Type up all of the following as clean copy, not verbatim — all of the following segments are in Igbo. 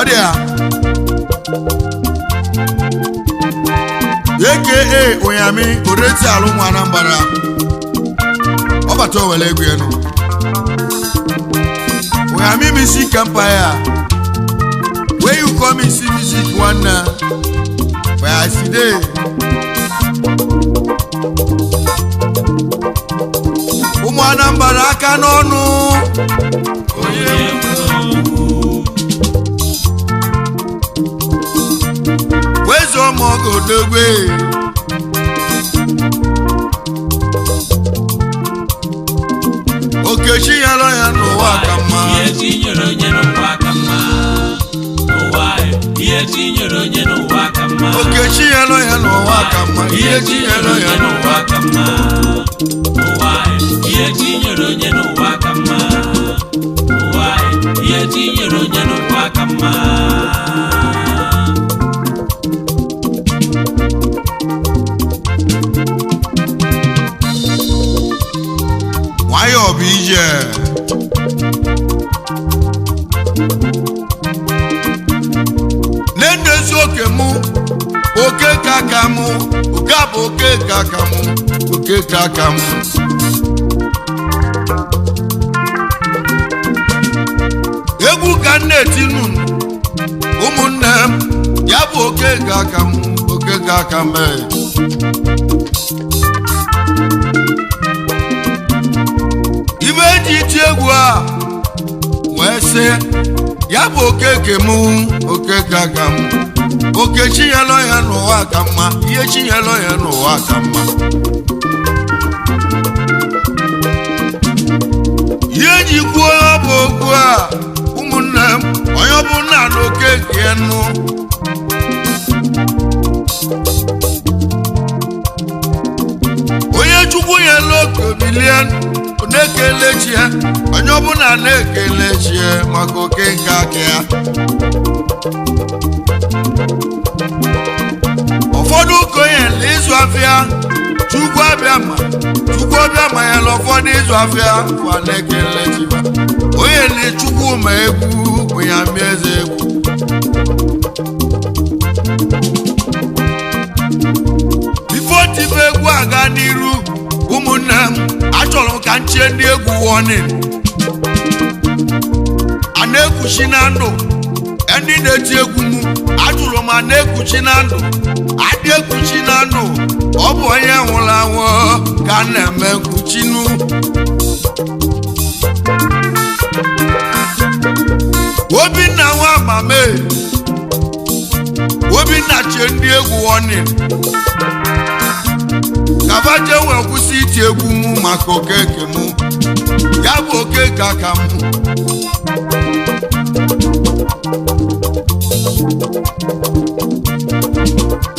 Odia aka Uyami Oreti Alụmụ Anambra Ọbata Owele Egwu enu Uyami Music Empire where you come and see music one where I see there Ụmụ Anambra aka n'ọnụ wezo mogo dogwe Okechi yalo ya n'ụwa ka mma ihe tinyere onye n'ụwa ka mma ụwa ihe tinyere onye n'ụwa ka mma Okechi yalo ya n'ụwa ka mma ihe tinyere onye n'ụwa ka mma ụwa ihe tinyere onye n'ụwa ka mma ụwa ihe tinyere onye n'ụwa ka mma nwayọ bụ ije na-enezi oke mụ oke kaka mụ oke bụ oke kaka mụ oke kaka mụ egwu ka m na-etinu ụmụnne m ya bụ oke kaka mụ oke kaka mụ ibe eji iti egwu a wee sị ya bụ okeke mụ okeke aka m oke chinyelọ ya n'ụwa ka mma ihe chinyelọ ya n'ụwa ka mma ihe eji kwuo ya bụ okwu a ụmụnne m onye ọbụla na okeke nụ onye chukwu nyela oke bilie na-ekele chi ya onye ọbụla na-ekele chi ya maka oke nke aka ya ụfọdụ konyela ịzụ afịa Chukwu abịa ma ya na ụfọdụ ịzụ afịa kwa na-ekele chi ya onye na Chukwuma egwu bụ ya mi eze egwu bifo tibe egwu aga n'iru ụmụnne m achọrọ m ka nchie ndị egwu warning a na-ekwuchi na ndụ ndị na-eti egwu m ajụrụ m a na-ekwuchi na ndụ adị ekwuchi na ndụ ọ bụ onye nwụrụ anwụ ka a na-eme nkwuchinu Obinna nwa amame Obinna chie ndị egwu warning kabaje wee kwụsị iti egwu mụ maka okeke mụ ya bụ okeke aka mụ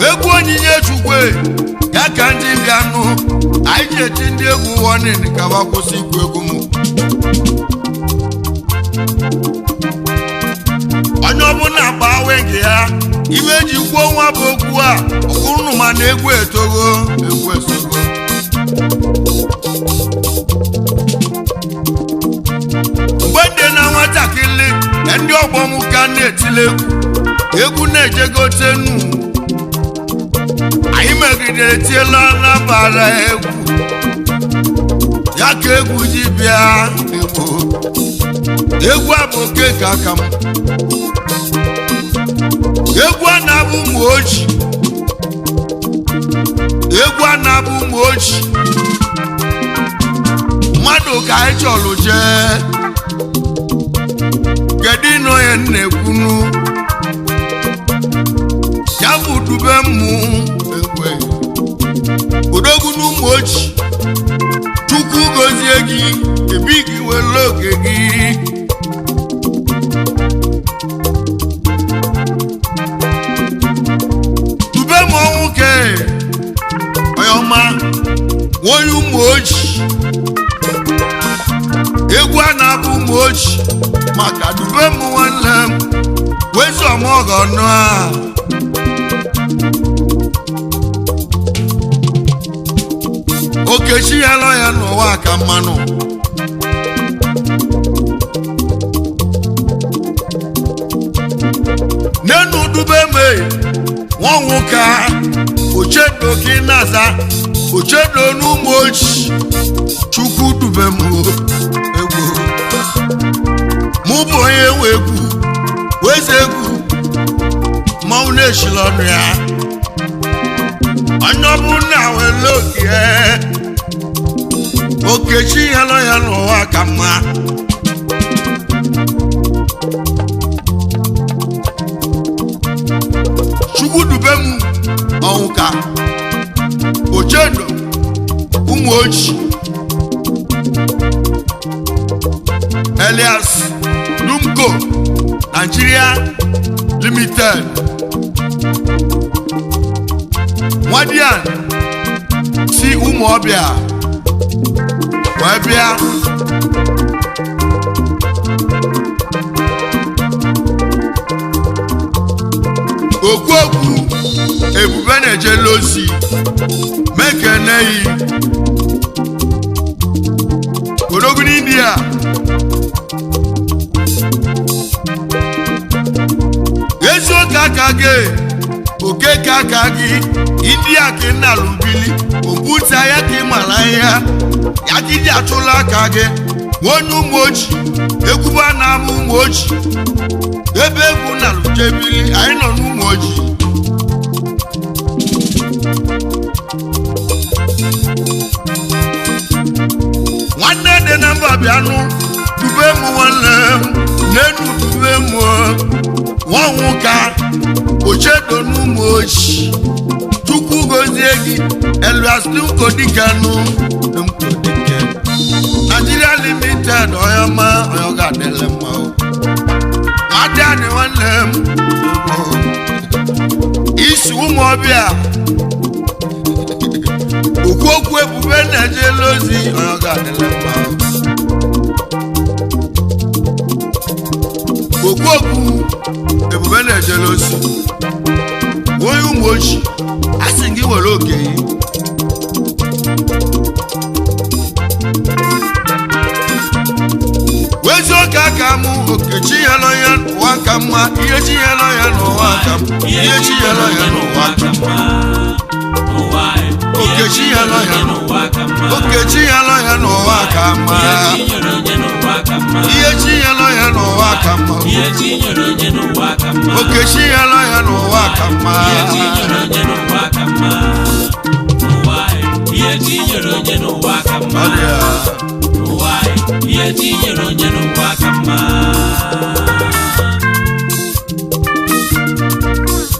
egwu onyinye Chukwu ya ka ndị bịanụ anyị ji eti ndị egwu warning kaba kwụsị ikwu egwu mụ onye ọbụla gbawe nke ya iwe ji kwuo nwa bụ okwu a ọkwụrụ ma na egwu etogo egwu esogo mgbe ndị na nwatakịrị ndị ọgbọ m ka na-etile egwu na-ejegotenu anyị megidere tiela nabara egwu ya ka egwu ji bịa egwu a bụ okeke aka m egwu a na-abụ ụmụ oji egwu a na-abụ ụmụ oji mmadụ ka anyị chọrọ jee kedu ịnọ ya na-ekwunu ya bụ dube mmụ egwu odogwu n'ụmụ oji Chukwu gozie gị ebi gị were oge gị nwoke onye ọma onye ụmụ oji egwu a na-abụ ụmụ oji maka dube m nwanne m wezi ọmọgọ ọnụ a Okechi ya lọ ya n'ụwa ka mmanụ Dubeme Wonwuka Ochedo Kinaza Ochedo Numochi Chukwu Dubemu Egwu Mubo Egwu Weze Egwu Maune Shilonia Anyobu na welokie Okechi yalo ya Uwa Aknmma Chukwu Dubemu Onwuka Ochedo Umochi Elias Lumko Nigeria Limited Wadian Si Umobia Wabia Okwoku Ebubene Jelosi Mekenei Odogun India Yeso kakage Oke kakagi India kina lubili Obuta yaki malaya Yaki jatula kage Wonu mochi Egwu Anam mochi Ebe egwu na lujebili Aino nu mochi Nwanne de namba bianu Dubemu wanle Nenu dubemu Wonwuka Ochedo Numochi Chukwu goziegi Elias Lumko Dikanu Nigeria Limited Oyama Oyoga Delema Adani wanle Isi Umobia Okwoku Ebubene Jelosi Oyoga Delema Okwoku Ebubene Jelosi Woyu Umochi Asingi woloke Wezo kakamu Okechi yalo ya Uwa Aknmma Iyechi yalo ya Uwa Aknmma Iyechi yalo ya Uwa Aknmma Okechi yalo ya Uwa Aknmma Okechi yalo ya Uwa Aknmma Iyechi yalo ya Uwa Aknmma Okechi yalo ya Uwa Aknmma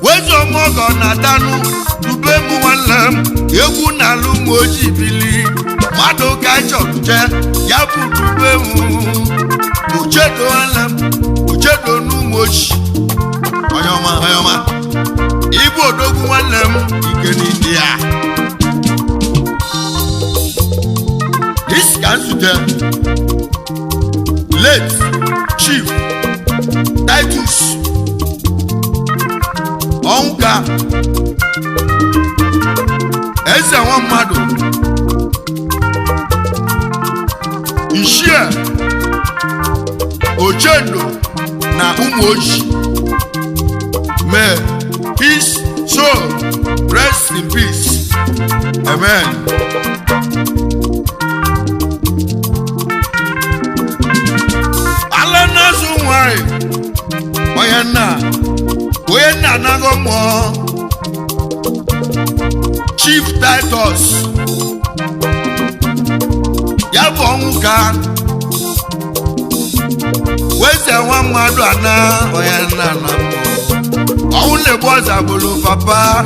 Wezo mogo na danu Dubemu wanlem Egwu na lumoji bili Mado kachokuje Yabu Dubemu Ochedo wanlem Ochedo Numochi Oyoma Igbo Odogwu wanlem Ike India This can them late Chief Titus Onka Eze Nwamadu Ishie Ochendo na Umochi May peace soul rest in peace. Amen. Alana Zumwai Oyena Nagomo Chief Titus Yabonga Weze Nwamadu Ana Oyena Namo Ounle Boza Bulu Papa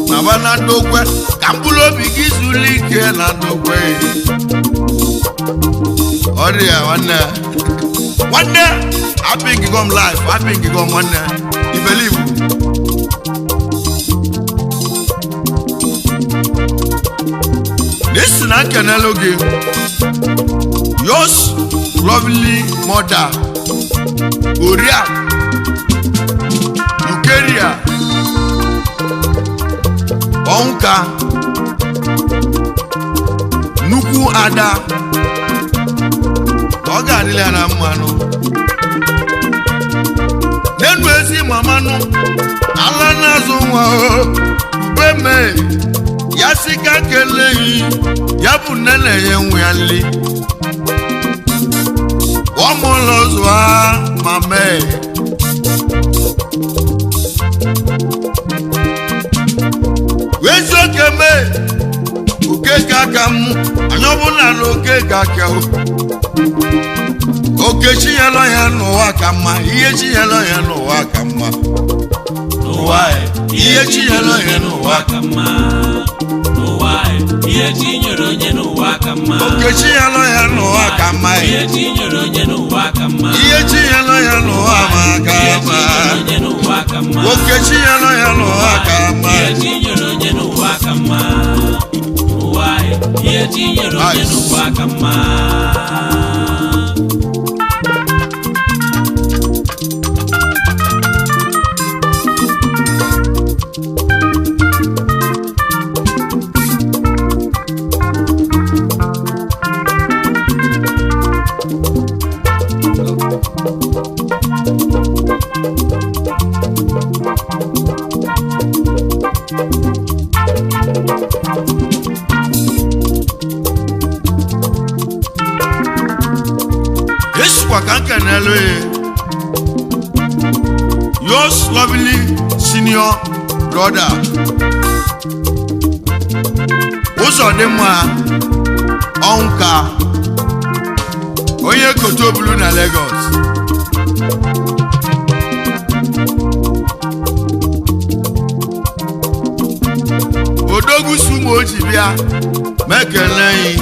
Nabana Dokwe Kambulo Bigizulike na Dokwe Oria one day I think you come live. I think you come one day. You believe? This is not Canalogi. Yours lovely mother Uria Ukeria Onka Nuku Ada Oga Anam Mano Nenwezi mamanu ala nazo nwa beme ya sika kelehi ya bụ nene ye nwe ali omolozwa mame wezo keme oke kakam anyobuna loke kakao oke chiyelo ya no akama iye chiyelo ya no akama iye chiyelo ya no akama iye chinyoro nye no akama oke chiyelo ya no akama iye chinyoro nye no akama iye chiyelo ya no akama oke chiyelo ya no akama iye chinyoro nye no akama iye chinyoro nye no akama Yours lovely senior brother Uzodimwa Onka Onye Kotobulu na Lagos Odogu sumo ojibia mekeleyi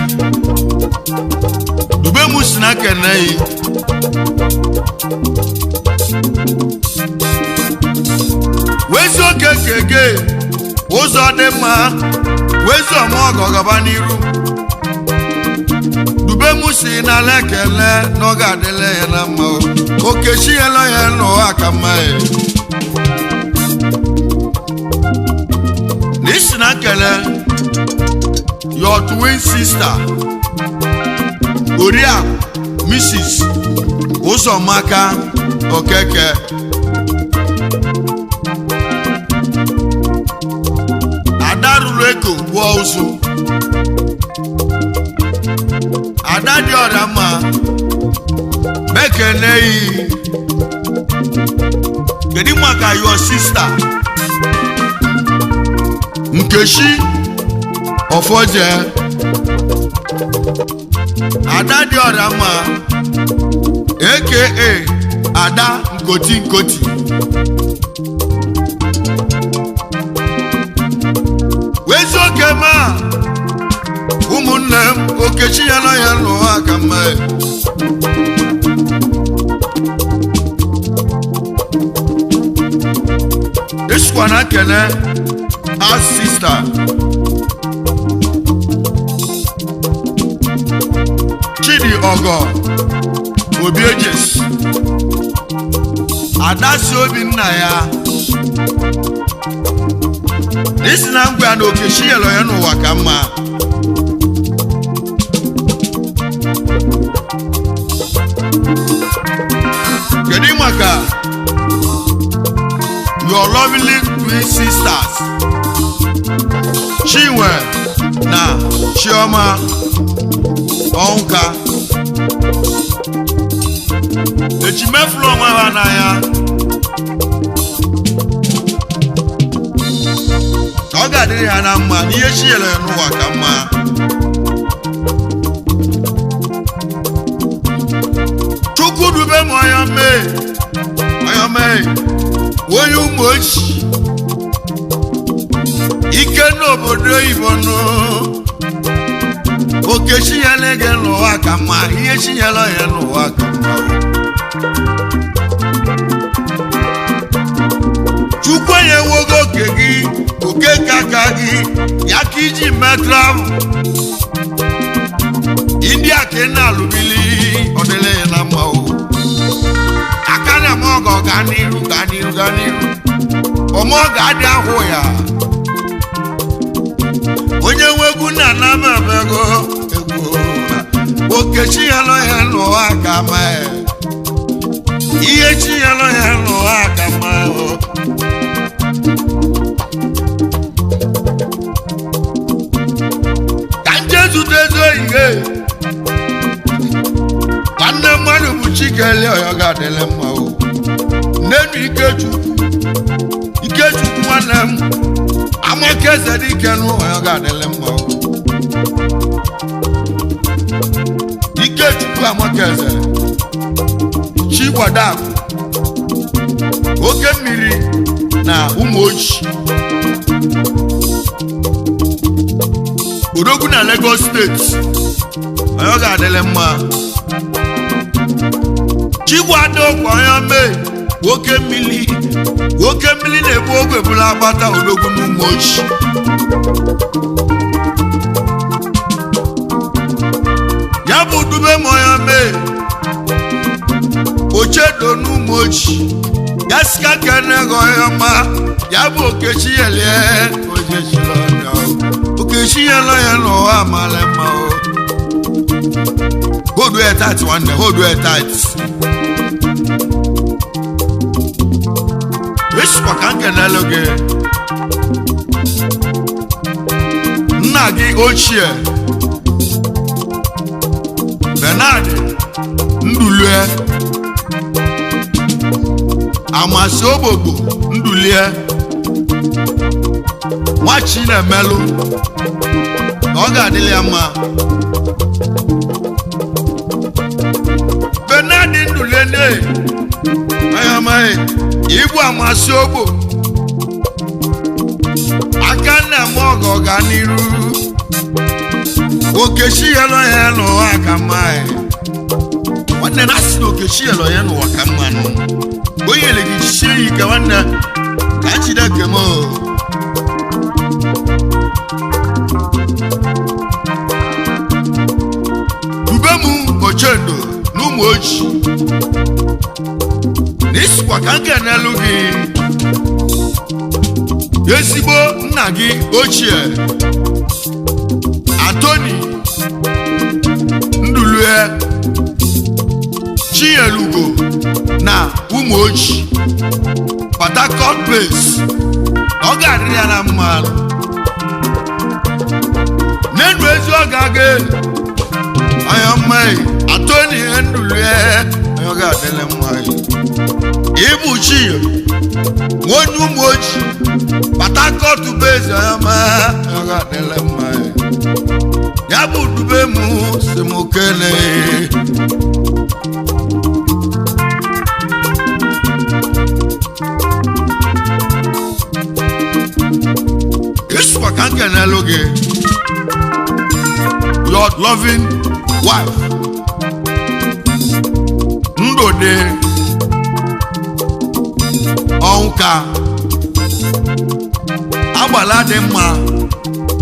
Dube musina keleyi Wezo kekeke Uzodimwa Wezo mogo gabaniru Dube musina lekele Noga dele yana mao Okeshi yelo yeno akamae Nishina kele Your twin sister Uria Mrs. Uzomaka Okeke Adaruleko Wozu Adadi Odama Mekenei Gedimaka your sister Nkeshi Ofoje Adadi Odama aka Ada Nkoti Wezo kema Umunnem Okechi yana yano akama Ishwana kene As sister Chidi Ogo Obiejes Adasi Obinna ya This is not going to Okechi yelo ya no wakama Gedimaka Your lovely twin sisters Chinwe na Chioma Onka Echimeflo nwa na ya Oga diri ha na mma n'ihe chiele n'ụwa ka mma Chukwu dube m Uyami onye ụmụ ochi ike n'obodo oyibo nụ Okechi ya na-ege n'ụwa ka mma ihe chinyela ya n'ụwa ka mma Chukwu ya ewogo oke gị oke kaka gị ya ka iji metravel India ka ị na-alụbili ọdịle ya na mma o aka na ọgọ ga n'iru ọmọga adị ahụ ya onye nwegwu na anamabego egwu Okechi ya nọ ya n'ụwa ka ma ihe chi ya nọ ya n'ụwa ka ma ezo ihe nwanne mmadụ bụ chikele ọya ga-adịle mma o nenu Ikechukwu nwanne m amaka eze dike nụ ọya ga-adịle mma o Ikechukwu amaka eze Chigwadakụ oke mmiri na ụmụ oji Odogwu na Lagos steeti ọya ga-adịle mma Chigwadakụ ọya mee oke mmiri na-ebu ogwe bụla agbata odogwu n'ụmụ oji ya bụ dube ma ọya mee ochedo n'ụmụ oji ya sika kene ọya ma ya bụ Okechi yelie Okechi yelo ya n'ụwa amala mma o hold your tight nwanne hold your tight Wishwa ka nkenelu gị nna gị ochie Bernard Ndulue Amasi Ogbogbo Ndulie nwachi na-emelụ ọ ga-adịlị ya mma Bernard Ndulue ayamaghị Igwe Amasi Ogbo aka na-eme ọgọ ga n'iru Okechi yelo ya n'ụwa ka mma nwanne na-asị na Okechi yelo ya n'ụwa ka mma nụ onye le gị jisie ya ike nwanne ka Chineke m dube m Ochendo n'ụmụ oji n'isikwa ka nkenelu gị ezigbo nna gị ochie Anthony Ndulue Chielugo na ụmụ oji Port Harcourt base ọ ga-adịrị ya na mma n'enu ezi ọ ga-aga anya mma Anthony Ndulue ọ ga-adịrị mma Ibu chi onye ụmụ oji Port Harcourt base anya ma ọ ga-adịrị mma ya bụ dube m si m kele Iswa ka nkenelu gị your loving wife Ndode ọnka agbala dị mma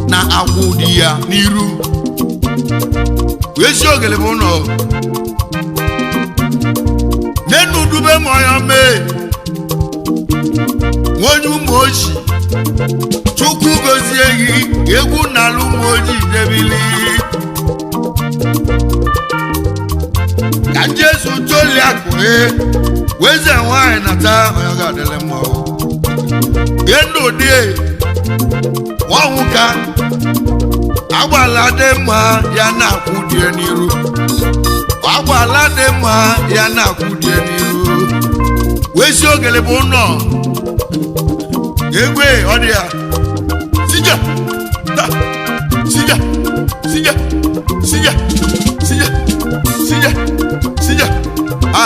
na agwụ dị ya n'iru ezi ogele bụ nọ n'enu dube ma ọya mee onye ụmụ oji Chukwu gozie gị egwu n'ala ụmụ oji debili ka Jesu toli akụhe weze nwanyị nata ọya ga-adịle mma Ndode nwanwụka agbala dị mma ya na-akwụ die n'iru agbala dị mma ya na-akwụ die n'iru wezi ogele bụ nọ egwe ọ dị ya sija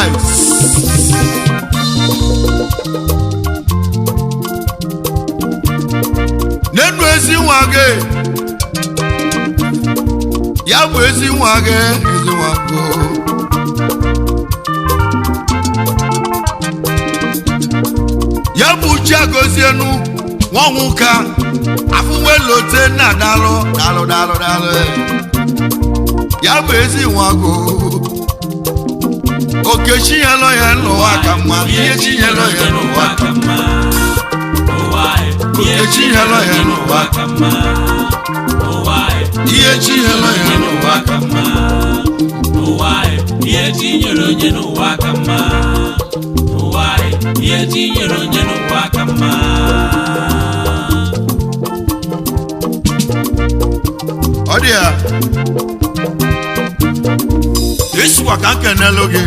ice n'enu ezi nwa gị ya bụ ezi nwa gị ezi nwa gị ya bụ uche agozienu nwanwụka afụnwelote na dalụ ya bụ ezi nwa gị Okechi yelo ya n'ụwa ka mma ihe chi yelo ya n'ụwa ka mma Okechi yelo ya n'ụwa ka mma ihe chi yelo ya n'ụwa ka mma ihe chi nyere onye n'ụwa ka mma ihe chi nyere onye n'ụwa ka mma ọ dị ya Ishwa kankeneloge.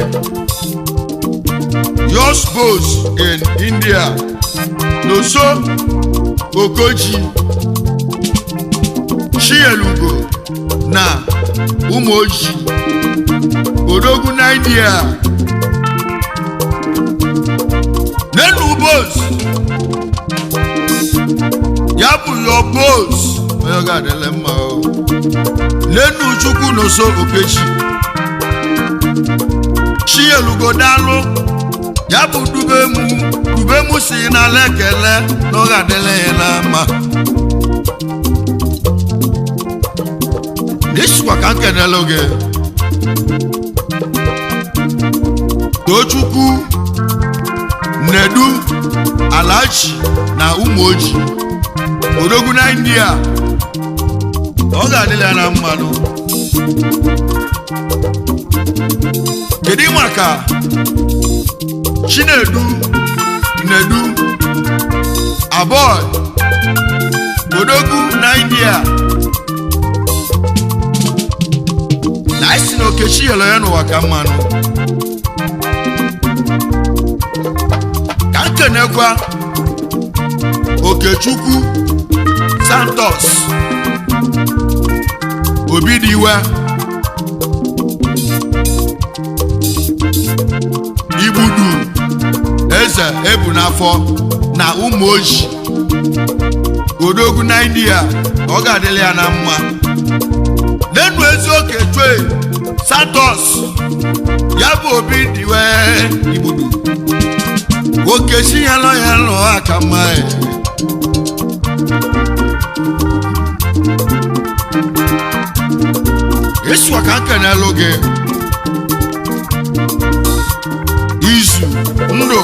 Yours goes in India. Noso Okoji. Chielugo na Umoji. Odogu na India. Nenu boss. Yabu your boss. Oyoga delema o. Nenu Chukwu noso Okechi. Chielugo dalo. Yabu dubemu si na lekele. Noga dele na ma. Nishwa kankeneloge. Tochukwu Nedu Alachi na Umoji Odogu na India. Oga adịla na mmanụ. Kedu maka Chinedu Nedu Aboy Odogu na India. Na isi na Okechi yelo ya n'ụwa ka mmanụ. Ka nkenekwa Okechukwu Santos Obidiwe Ibudu Eze Ebunafọ na Umoji Odogu na India. Ọ ga-adịla ya na mma. Nenu ezi Okechukwu Santos ya bụ Obidiwe Ibudu. Okechi yalo Aknmma. Ishwa kankeneloge. Izu Ndo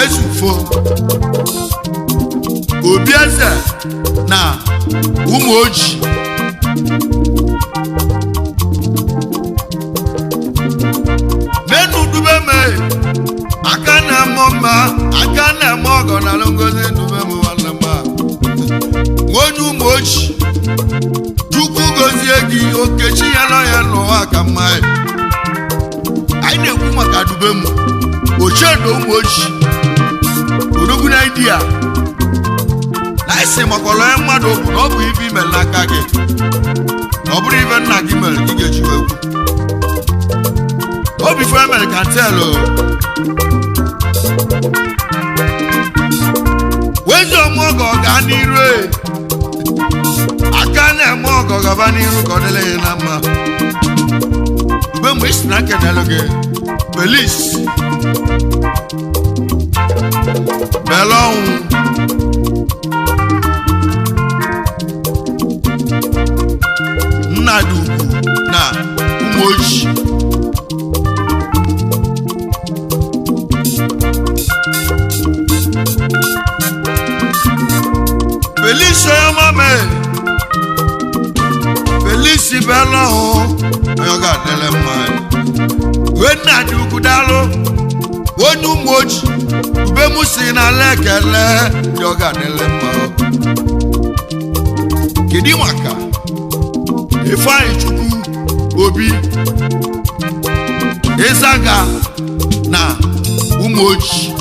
Ezufo Obieze na Umoji. Nenu dubeme Akana mama, akana mogo na longoze dubeme walama. Wonu Umoji Chukwu gozie gị. Okechi yalo Aknmma. Anyị na-ekwu maka dubemu Ochedo Umoji Odogu na India. Na isi makọlọ ya mmadụ okwu na ọ bụ ibe imel n'aka gị. Na ọ bụrụ ibe nna gị mere gị ga-eji wee kwu. Obi for emel can tell o. Wezo mogo ga n'iru e. Aka na-eme ọgọ gaba n'iru ka ọ dịla ya na mma. Mgbe mgbe isi na nkeneloge. Police Belong Nnadugu na Umoji. Felice Oyomame Felice Belong Oyoga dele mma. Nnadugu dalo Wonu Umoji Ubemu si na lekele. Oyoga dele mma. Kedu maka Ifeanyi Chukwu Obi Ezaga na Umoji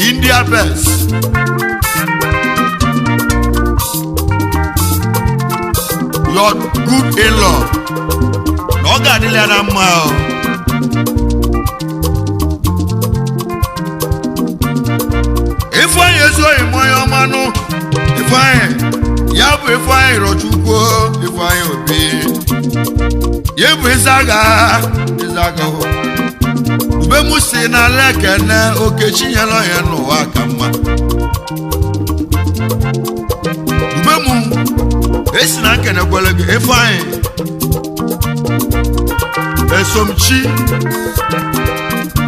India best. Your good in-law. No ga adịla na mma. Ifeanyi ezoghị mmanya ọma nụ. Ifeanyi ya bụ Ifeanyi Rochukwu. Ifeanyi Obi ya bụ Ezaga. Ubemu si na lekene. Okechi yalo ya n'ụwa ka mma. Ubemu esi na nkenekwele gị. Ifeanyi Esomchi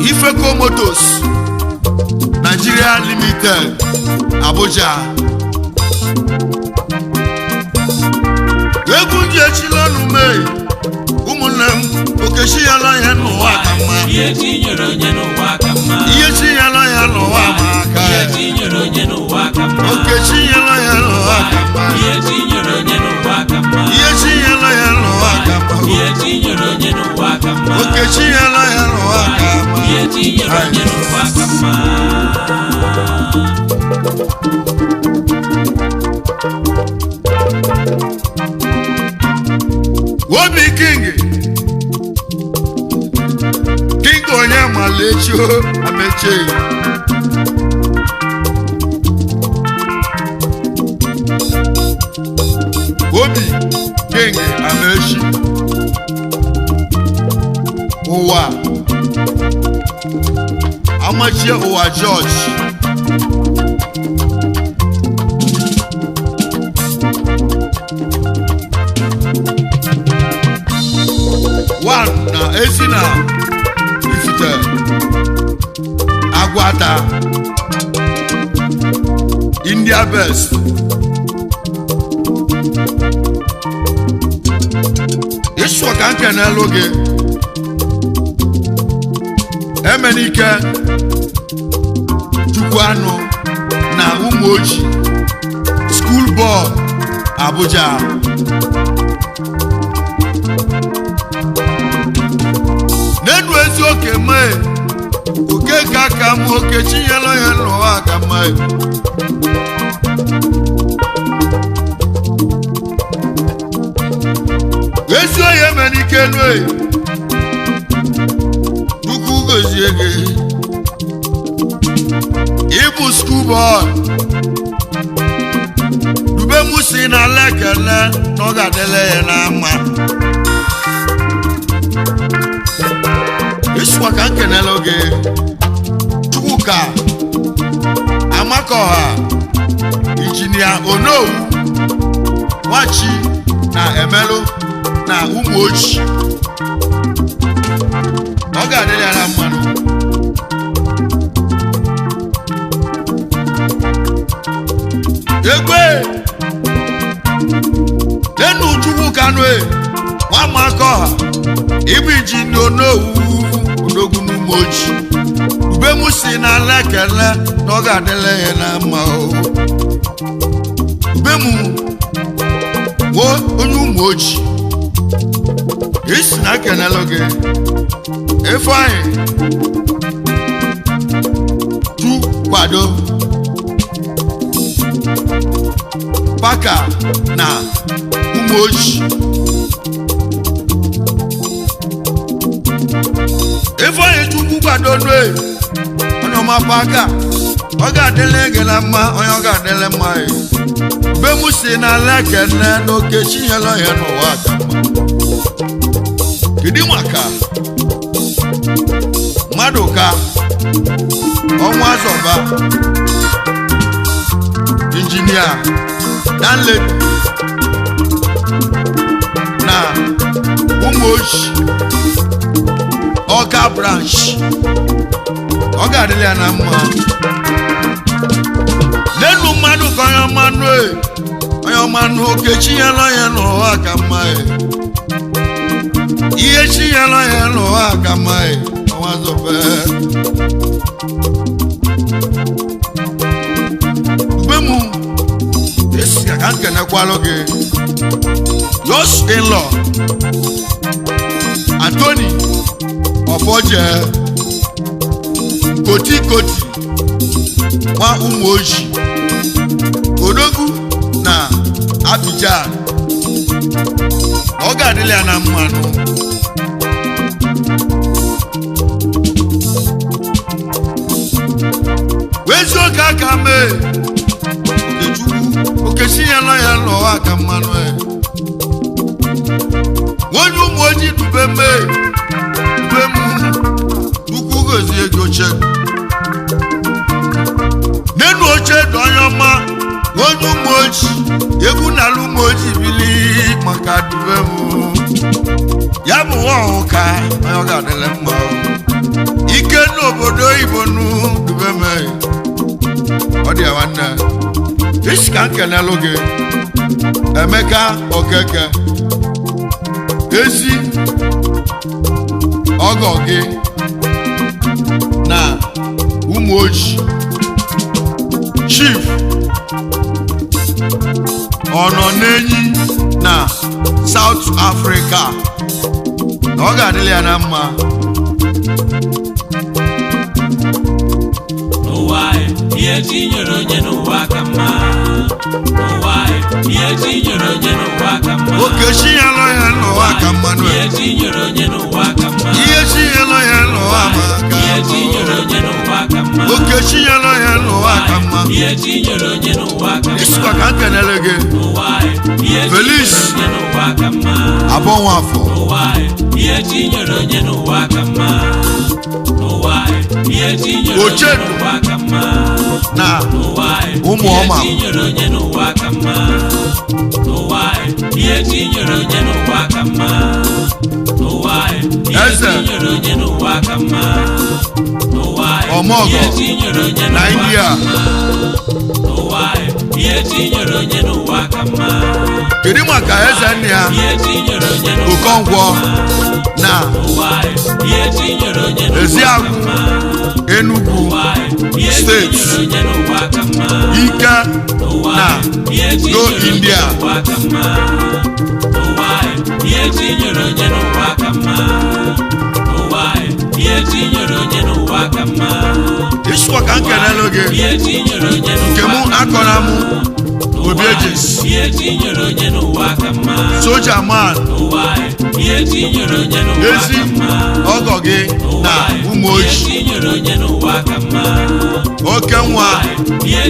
Ifeko Motors Nigeria Limited Abuja. Egwu ndị echilonu mee. Ụmụnne m Okechi yalo ya n'ụwa ka mma. Ihe tinyere onye n'ụwa ka mma. Ihe chi yalo ya n'ụwa ma aka. Ihe tinyere onye n'ụwa ka mma. Okechi yalo ya n'ụwa ka mma. Ihe tinyere onye n'ụwa ka mma. Ihe chi yalo ya n'ụwa ka mma. Obi King onye malecho ameche Obi King amechi Uwa Amachie Uwa George one na esina ifite Agwata India best Iswa kanke na loge Emenike Chukwano na Umoji School Board Abuja Nenu ezi oke mee Oke kaka m oke chinyelo ya n'ụwa aka mee Ezi oye Emenike nwe Chukwu gozie gị Ibu school board Dube musi na lekele N'oga dele ya na ama Iswa ka nkenele oge Chukwuka Amakoha Injinia Onowu Wachi na Emelu na Umoji Oga adịrị ala mmanụ Egwe Nenu Chukwuka nwe Nwamakoha Ibu Injinia Onowu Odogwu n'Umoji Ube mu si na lekele N'oga adịrị ya na mma Ube mu onye Umoji Isi na kenelo gị Ifeanyi Tu kwado Paka na Umoji Ifeanyi Chukwu kwado nwe Onye ọma Paka Ọ ga-adịle gị na mma Onye ọ ga-adịle mma Be mu si na lekene N'oke chinyelo ya n'ụwa aka mma Kidi maka Madoka Ọnwa Zọba Injinia Danledi na Umoji Ọka branch Ọ ga-adịle ya na mma Nenu mmadụ ka onye ọmanụ Okechi ya nọ ya n'ụwa aka mma Ihe chi ya nọ ya n'ụwa aka mma Ọnwa Zọba Ugbe mụ Esi aka nkenekwalụ gị Yours in-law Anthony Ofoje Koti Nwa Umoji Odogwu na Abidjan Ọ ga-adịle ya na mmanụ Wezi oke aka mee Okechukwu Okechi ya nọ ya n'ụwa aka mmanụ Onye Umoji dube mee Dube mụ Chukwu gozie gị oche Nenu oche dị onye ọma Onye Umoji Egwu n'ala Umoji bili maka dube mụ Ya bụ nwa ọhụka Onye ọ ga-adịle mma Ike n'obodo oyibo nụ dube mee Ọ dị ya nwanne Isi ka nkenelu gị Emeka Okeke Ezi ọgọ gị na Umoji Chief Ọnọ n'enyi na South Africa Ọ ga-adịle ya na mma N'ụwa ihe tinyere onye n'ụwa aka mma ụwa ihe tinyere onye n'ụwa aka mma okechi ya lọ ya n'ụwa aka mma ihe tinyere onye n'ụwa aka mma ihe chi ya lọ ya n'ụwa aka ihe tinyere onye n'ụwa aka mma okechi ya lọ ya n'ụwa aka mma ihe tinyere onye n'ụwa aka mma isikwa ka nkenele gị ụwa ihe Feliz tinyere onye n'ụwa aka mma abọnwa afọ ụwa ihe tinyere onye n'ụwa aka mma ụwa ihe tinyere onye n'ụwa aka mma na ụwa ụmụ ọma ihe tinyere onye n'ụwa aka mma ụwa ihe tinyere onye n'ụwa aka mma ụwa ihe tinyere onye n'ụwa aka mma ụwa ọmọgọ ihe tinyere onye na n'ụwa India ụwa ihe tinyere onye n'ụwa aka mma kedu maka eze nne ya ihe tinyere onye n'ụwa Okongwọ na ụwa ihe tinyere onye n'ụwa Eziagụ Enugu steeti Ike na Go India Iswa ka nkenelu gị nke mụ akọrọ mụ Obiejes Soja Man ezi ọgọ gị na ụmụ ojii oke nwa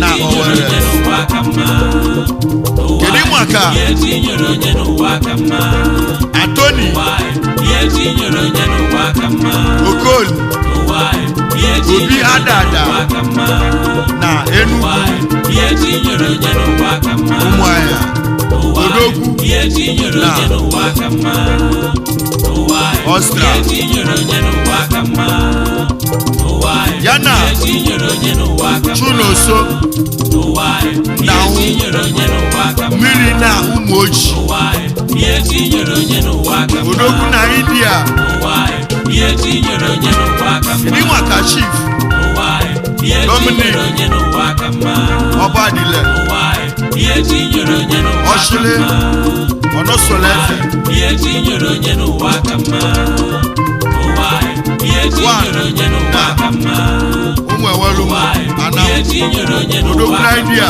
na Owerri kedu maka Anthony Okoli Obi Adada na Enugu Ụmụahịa Odogwu na Ọstra ya na Chunoso na mmiri na ụmụ ojii Odogwu na India kedu maka Chief Dominic Ọbadile Ọchịlị Ọnọsoleze ụmụ ewelu Anam Odogwu na India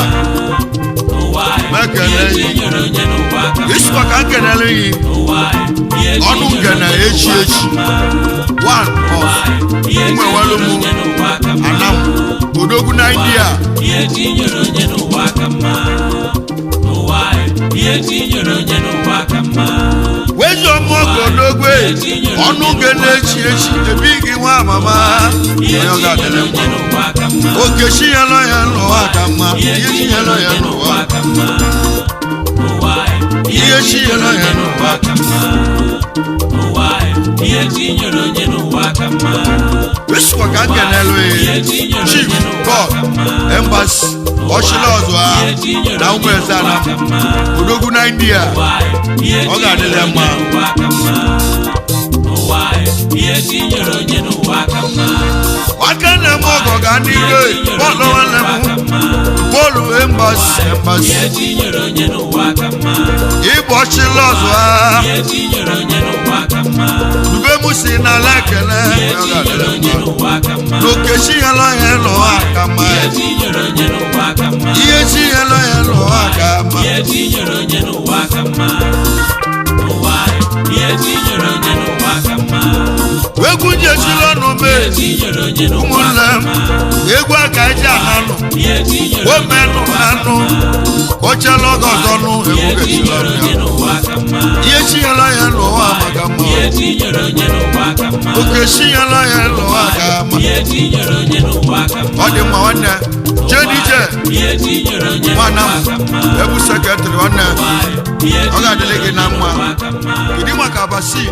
mekele yi isikwa ka nkenele yi ọnụ ngene echi one of ụmụ ewelu mụ Anam Odogwu na India wezi ọmụọgọ Odogwu ọnụ ngene echi ebighị nwa amama okechi ya lọ ya n'ụwa aka mma ihe chi ya lọ ya n'ụwa aka mma ihe chi ya lọ ya n'ụwa aka mma wesikwa ka nkenelu Chief God Embassy ọchịla ọzọ ha na ụmụ eze Anam Odogwu na India ọ ga-adịle mma aka na-eme ọgọ ga n'ihe bọọlụ nwanne m bọọlụ Embassy ịbụ ọchịla ọzọ ha dube m si n'ala ekele n'okechi ya lọ ya n'ụwa aka mma ihe chi ya lọ ya n'ụwa aka mma egwu njechila ọnụ mee ụmụnne m egwu aka eji ananụ omenụ anụ kọchala ọgọ ọzọ nụ egwu gechila ọnụ ya ihe chinyela ya n'ụwa maka mma oke chinyela ya n'ụwa ga ama ọ dị mma nwanne jedije nwana m ebu sekretrị nwanne ọ ga-adịrị gị na mma kedu maka Basil